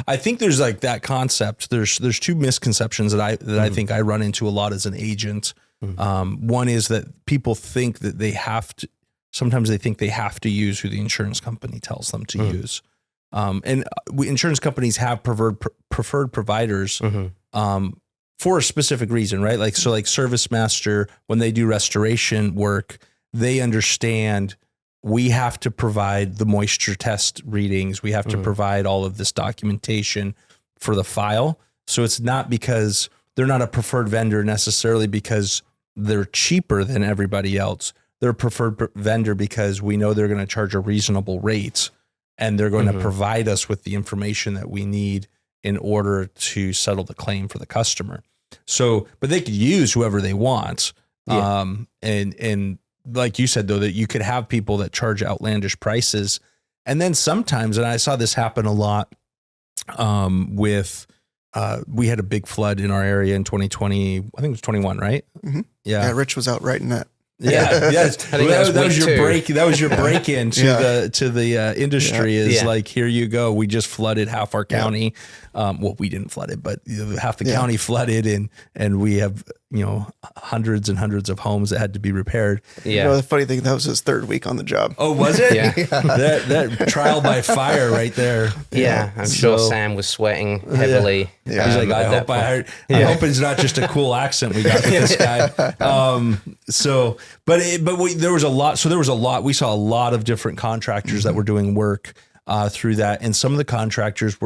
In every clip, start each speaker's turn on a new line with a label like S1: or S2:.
S1: I think there's like that concept. There's two misconceptions that I think I run into a lot as an agent. One is that people think that sometimes they think they have to use who the insurance company tells them to use. Insurance companies have preferred providers for a specific reason, right? Like, so like ServiceMaster, when they do restoration work, they understand we have to provide the moisture test readings. We have to provide all of this documentation for the file. So it's not because they're not a preferred vendor necessarily because they're cheaper than everybody else. They're a preferred vendor because we know they're going to charge a reasonable rate and they're going to provide us with the information that we need in order to settle the claim for the customer. So, but they could use whoever they want. And like you said, though, that you could have people that charge outlandish prices. And then sometimes, and I saw this happen a lot we had a big flood in our area in 2020. I think it was 21, right?
S2: Mm-hmm.
S1: Yeah.
S2: Rich was out writing that.
S1: Yeah, yes. That was your break. That was your break into the industry. Like, here you go. We just flooded half our county. Well, we didn't flood it, but half the county flooded, and we have hundreds and hundreds of homes that had to be repaired.
S2: Yeah. The funny thing, that was his third week on the job.
S1: Oh, was it? Yeah. That trial by fire right there.
S3: Yeah, I'm sure Sam was sweating heavily.
S1: Yeah. He's like, I hope it's not just a cool accent we got with this guy. There was a lot. So there was a lot. We saw a lot of different contractors that were doing work through that, and some of the contractors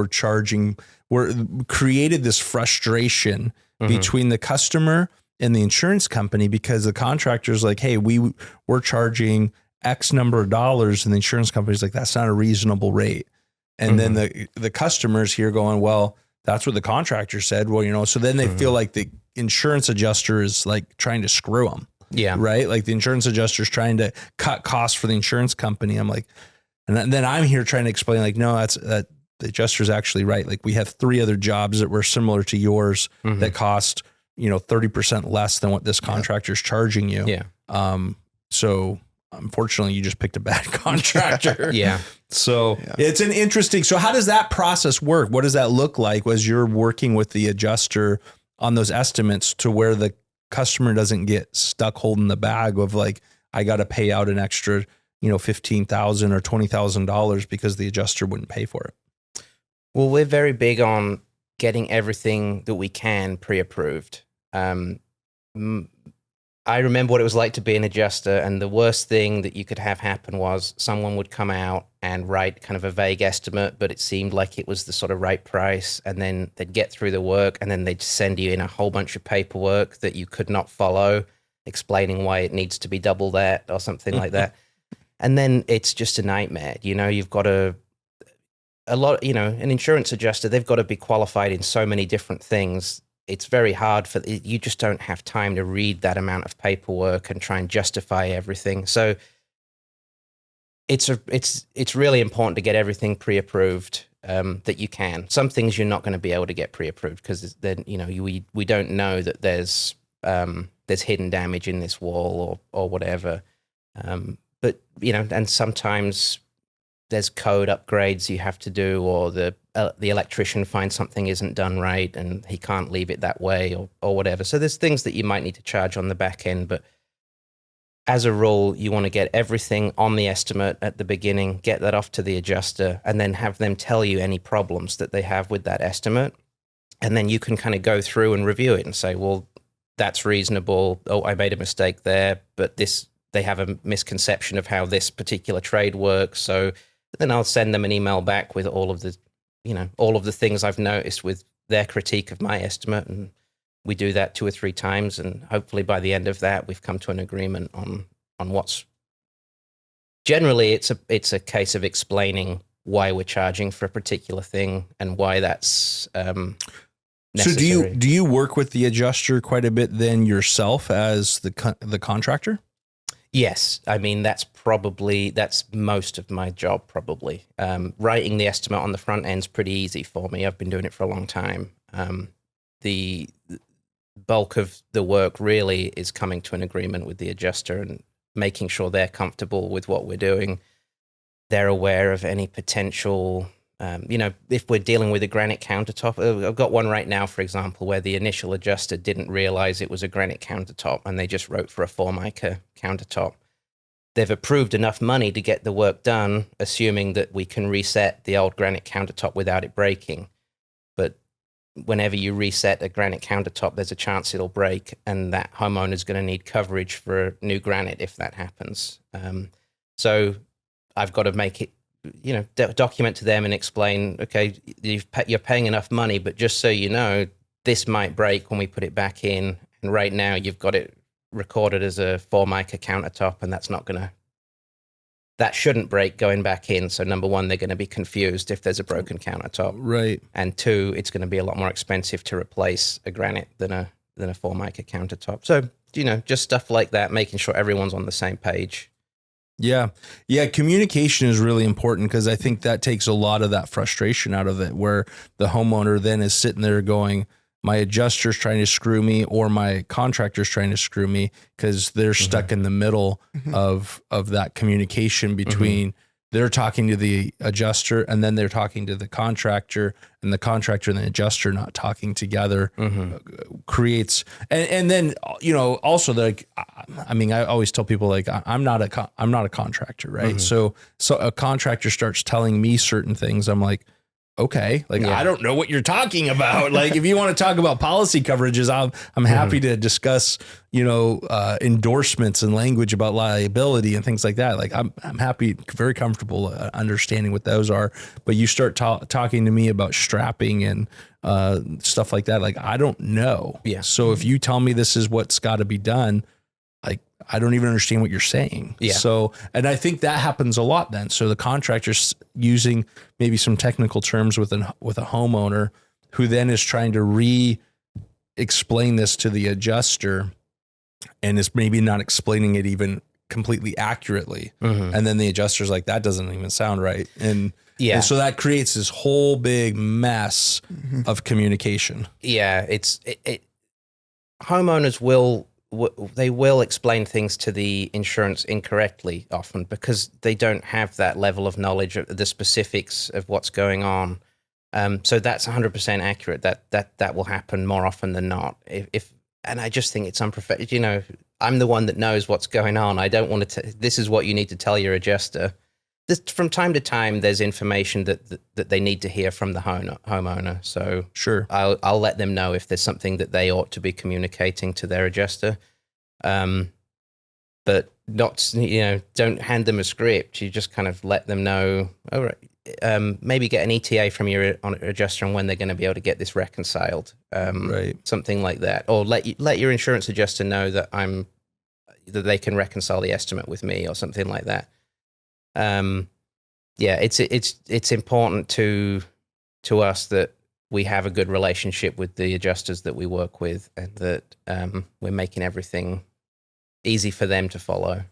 S1: created this frustration between the customer and the insurance company because the contractor's like, hey, we're charging X number of dollars, and the insurance company's like, that's not a reasonable rate. And then the customers here going, well, that's what the contractor said. Well, so then they feel like the insurance adjuster is like trying to screw them.
S3: Yeah.
S1: Right. Like the insurance adjuster is trying to cut costs for the insurance company. I'm like, and then I'm here trying to explain like, no, that the adjuster's actually right. Like we have 3 other jobs that were similar to yours that cost, 30% less than what this contractor's charging you.
S3: Yeah.
S1: So unfortunately you just picked a bad contractor.
S3: Yeah.
S1: So it's an interesting, so how does that process work? What does that look like as you're working with the adjuster on those estimates to where the customer doesn't get stuck holding the bag of like, I got to pay out an extra, $15,000 or $20,000 because the adjuster wouldn't pay for it?
S3: Well, we're very big on getting everything that we can pre-approved. I remember what it was like to be an adjuster, and the worst thing that you could have happen was someone would come out and write kind of a vague estimate, but it seemed like it was the sort of right price, and then they'd get through the work, and then they'd send you in a whole bunch of paperwork that you could not follow, explaining why it needs to be double that or something like that. And then it's just a nightmare. You've got an insurance adjuster, they've got to be qualified in so many different things. It's very hard you just don't have time to read that amount of paperwork and try and justify everything. So it's really important to get everything pre-approved that you can. Some things you're not going to be able to get pre-approved because then we don't know that there's hidden damage in this wall or whatever. But and sometimes there's code upgrades you have to do, or the electrician finds something isn't done right and he can't leave it that way or whatever. So there's things that you might need to charge on the back end, but as a rule, you want to get everything on the estimate at the beginning, get that off to the adjuster, and then have them tell you any problems that they have with that estimate. And then you can kind of go through and review it and say, well, that's reasonable. Oh, I made a mistake there, but they have a misconception of how this particular trade works. So then I'll send them an email back with all of the things I've noticed with their critique of my estimate. And we do that 2 or 3 times. And hopefully by the end of that, we've come to an agreement on what's generally it's a case of explaining why we're charging for a particular thing and why that's necessary.
S1: So do you work with the adjuster quite a bit then yourself as the contractor?
S3: Yes. I mean, that's most of my job, probably. Writing the estimate on the front end's pretty easy for me. I've been doing it for a long time. The bulk of the work really is coming to an agreement with the adjuster and making sure they're comfortable with what we're doing. They're aware of any potential if we're dealing with a granite countertop, I've got one right now, for example, where the initial adjuster didn't realize it was a granite countertop and they just wrote for a Formica countertop. They've approved enough money to get the work done, assuming that we can reset the old granite countertop without it breaking. But whenever you reset a granite countertop, there's a chance it'll break, and that homeowner's going to need coverage for new granite if that happens. So I've got to make it, document to them and explain, okay, you're paying enough money, but just so you know, this might break when we put it back in. And right now you've got it recorded as a Formica countertop, and that shouldn't break going back in. So number one, they're going to be confused if there's a broken countertop.
S1: Right.
S3: And two, it's going to be a lot more expensive to replace a granite than a Formica countertop. So, just stuff like that, making sure everyone's on the same page.
S1: Yeah. Yeah. Communication is really important, because I think that takes a lot of that frustration out of it, where the homeowner then is sitting there going, my adjuster's trying to screw me, or my contractor's trying to screw me, because they're stuck in the middle of that communication between they're talking to the adjuster and then they're talking to the contractor, and the contractor and the adjuster not talking together creates, and then, also I always tell people, like, I'm not a contractor. Right. So a contractor starts telling me certain things. I'm like, okay, I don't know what you're talking about. Like, if you want to talk about policy coverages, I'm happy to discuss, endorsements and language about liability and things like that. Like, I'm happy, very comfortable understanding what those are. But you start talking to me about strapping and stuff like that. Like, I don't know.
S3: Yeah.
S1: So if you tell me this is what's got to be done, like, I don't even understand what you're saying.
S3: Yeah.
S1: So, and I think that happens a lot then. So the contractor's using maybe some technical terms with a homeowner, who then is trying to re-explain this to the adjuster, and is maybe not explaining it even completely accurately. And then the adjuster's like, that doesn't even sound right. And so that creates this whole big mess of communication.
S3: Yeah. Homeowners will explain things to the insurance incorrectly often, because they don't have that level of knowledge of the specifics of what's going on. So that's 100% accurate. That will happen more often than not. And I just think it's unprofessional. I'm the one that knows what's going on. I don't want to. This is what you need to tell your adjuster. From time to time, there's information that they need to hear from the homeowner. So
S1: Sure.
S3: I'll let them know if there's something that they ought to be communicating to their adjuster. But not, don't hand them a script. You just kind of let them know, all right, maybe get an ETA from your adjuster on when they're going to be able to get this reconciled.
S1: Right.
S3: Something like that. Or let your insurance adjuster know that they can reconcile the estimate with me, or something like that. It's important to us that we have a good relationship with the adjusters that we work with, and that we're making everything easy for them to follow.